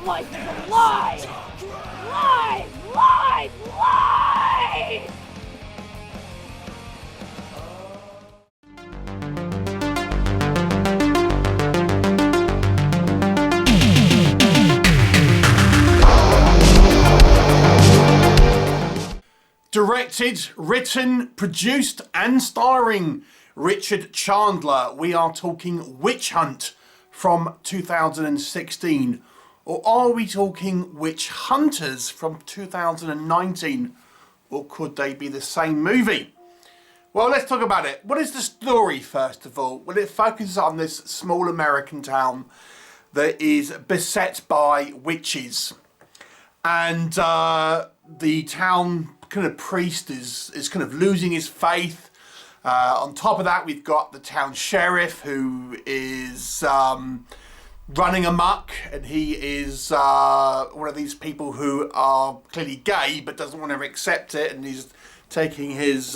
life is a lie! Lie! Lie! Lie! Directed, written, produced and starring Richard Chandler, we are talking Witch Hunt from 2016. Or are we talking Witch Hunters from 2019? Or could they be the same movie? Well, let's talk about it. What is the story, first of all? Well, it focuses on this small American town that is beset by witches. And the town kind of priest is kind of losing his faith. On top of that, we've got the town sheriff who is running amok, and he is one of these people who are clearly gay but doesn't want to accept it, and he's taking his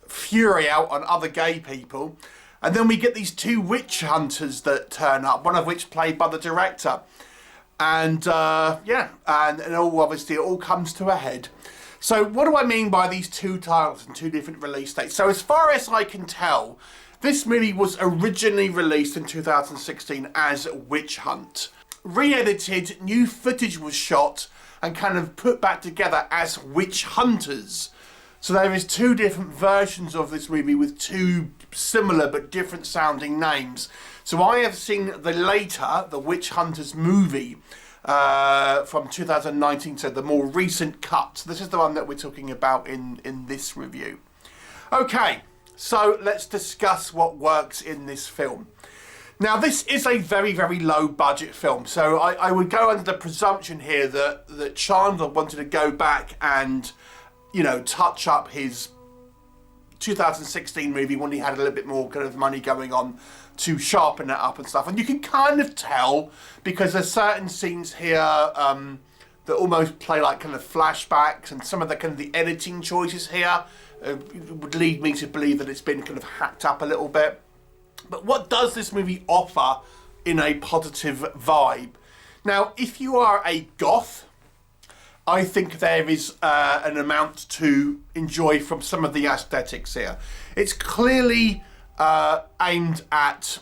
fury out on other gay people. And then we get these two witch hunters that turn up, one of which played by the director. And yeah, and all obviously it all comes to a head. So what do I mean by these two titles and two different release dates? So as far as I can tell, this movie was originally released in 2016 as Witch Hunt. Re-edited, new footage was shot and kind of put back together as Witch Hunters. So there is two different versions of this movie with two similar but different sounding names. So I have seen the later, the Witch Hunters movie from 2019, so the more recent cut. So this is the one that we're talking about in this review. Okay, so let's discuss what works in this film. Now this is a very, very low budget film. So I would go under the presumption here that Chandler wanted to go back and, you know, touch up his 2016 movie when he had a little bit more kind of money going on to sharpen it up and stuff. And you can kind of tell because there's certain scenes here that almost play like kind of flashbacks, and some of the kind of the editing choices here would lead me to believe that it's been kind of hacked up a little bit. But what does this movie offer in a positive vibe? Now, if you are a goth, I think there is an amount to enjoy from some of the aesthetics here. It's clearly aimed at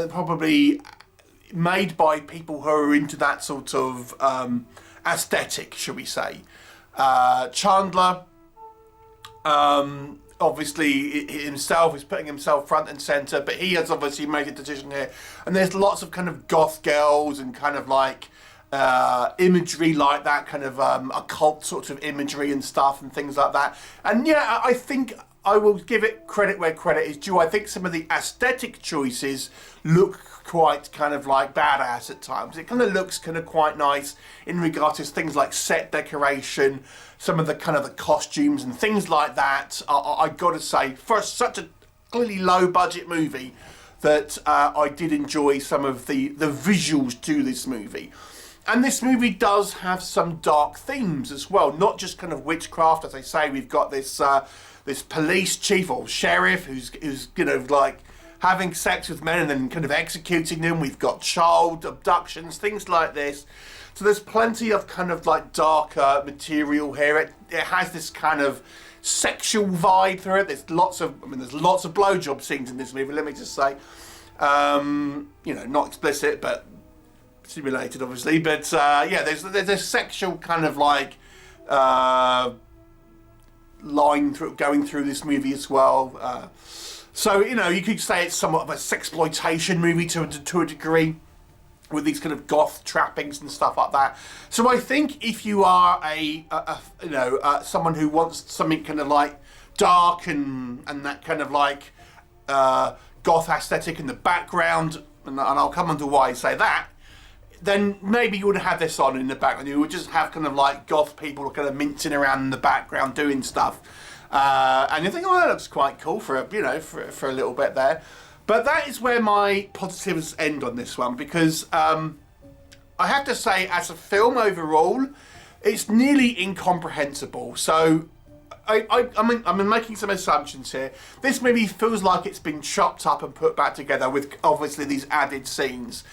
probably made by people who are into that sort of aesthetic, shall we say. Chandler, obviously himself is putting himself front and centre, but he has obviously made a decision here. And there's lots of kind of goth girls and kind of like imagery like that, kind of occult sort of imagery and stuff and things like that. And yeah, I think I will give it credit where credit is due. I think some of the aesthetic choices look quite kind of like badass at times. It kind of looks kind of quite nice in regards to things like set decoration, some of the kind of the costumes and things like that. I got to say, for such a clearly low budget movie, that I did enjoy some of the visuals to this movie. And this movie does have some dark themes as well, not just kind of witchcraft. As I say, we've got this this police chief or sheriff who's you know, like having sex with men and then kind of executing them. We've got child abductions, things like this. So there's plenty of kind of like darker material here. It has this kind of sexual vibe through it. There's lots of blowjob scenes in this movie, let me just say. You know, not explicit, but simulated obviously. But yeah, there's a sexual kind of like line going through this movie as well. So, you know, you could say it's somewhat of a sexploitation movie to a degree, with these kind of goth trappings and stuff like that. So I think if you are someone who wants something kind of like dark and that kind of like goth aesthetic in the background, and I'll come on to why I say that, then maybe you would have this on in the background. You would just have kind of like goth people kind of mincing around in the background doing stuff. And you think, oh, that looks quite cool for a little bit there. But that is where my positives end on this one, because I have to say, as a film overall, it's nearly incomprehensible. So I'm making some assumptions here. This movie feels like it's been chopped up and put back together with obviously these added scenes.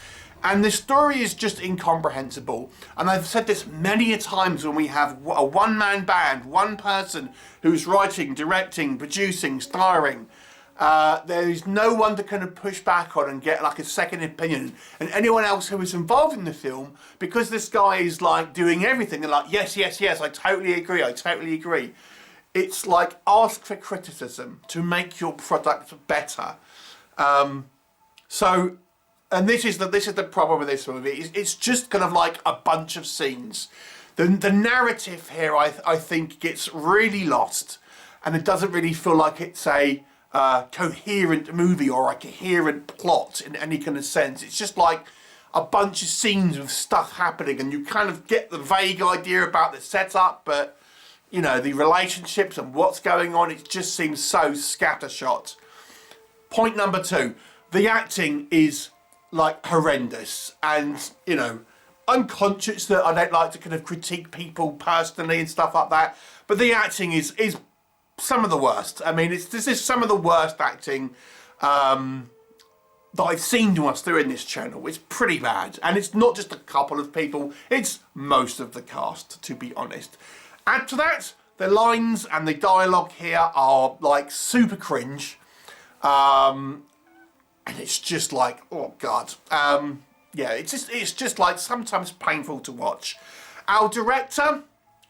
And the story is just incomprehensible. And I've said this many a times when we have a one-man band, one person who's writing, directing, producing, starring. There is no one to kind of push back on and get like a second opinion. And anyone else who is involved in the film, because this guy is like doing everything, they're like, yes, yes, yes, I totally agree, I totally agree. It's like, ask for criticism to make your product better. And this is the problem with this movie. It's just kind of like a bunch of scenes. The narrative here, I think, gets really lost, and it doesn't really feel like it's a coherent movie or a coherent plot in any kind of sense. It's just like a bunch of scenes with stuff happening, and you kind of get the vague idea about the setup, but you know, the relationships and what's going on, it just seems so scattershot. Point number 2, the acting is like horrendous, and you know, I'm conscious that I don't like to kind of critique people personally and stuff like that, but the acting is some of the worst. I mean, this is some of the worst acting that I've seen to us through in this channel. It's pretty bad, and it's not just a couple of people, it's most of the cast, to be honest. Add to that, the lines and the dialogue here are like super cringe. And it's just like, oh God. Yeah, it's just like sometimes painful to watch. Our director,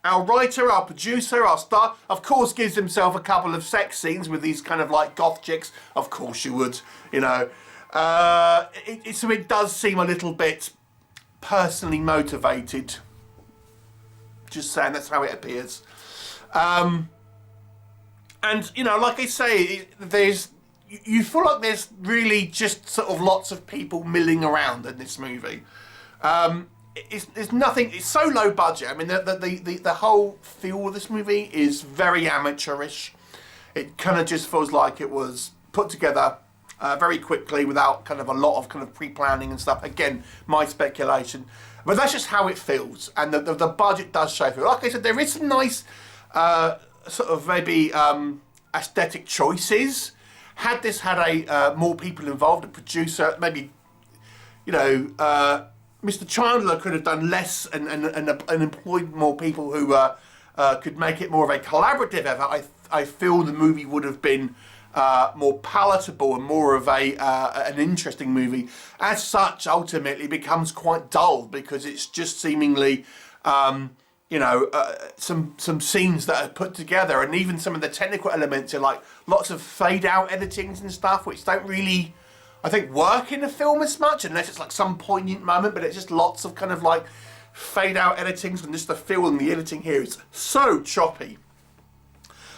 our writer, our producer, our star, of course gives himself a couple of sex scenes with these kind of like goth chicks. Of course you would, you know. So it does seem a little bit personally motivated. Just saying, that's how it appears. And, you know, like I say, you feel like there's really just sort of lots of people milling around in this movie. It's nothing. It's so low budget. I mean, the whole feel of this movie is very amateurish. It kind of just feels like it was put together very quickly without kind of a lot of kind of pre-planning and stuff. Again, my speculation, but that's just how it feels. And the budget does show through. Like I said, there is some nice sort of maybe aesthetic choices. Had this had more people involved, a producer, maybe, you know, Mr. Chandler could have done less and employed more people who could make it more of a collaborative effort. I feel the movie would have been more palatable and more of an interesting movie. As such, ultimately becomes quite dull because it's just seemingly, you know, some scenes that are put together, and even some of the technical elements are like lots of fade out editings and stuff, which don't really, I think, work in the film as much unless it's like some poignant moment, but it's just lots of kind of like fade out editings, and just the feel and the editing here is so choppy.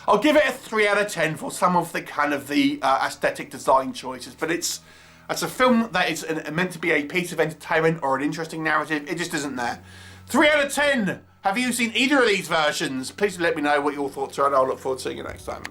I'll give it a 3 out of 10 for some of the kind of the aesthetic design choices, but it's a film that is meant to be a piece of entertainment or an interesting narrative. It just isn't there. 3 out of 10. Have you seen either of these versions? Please let me know what your thoughts are, and I'll look forward to seeing you next time.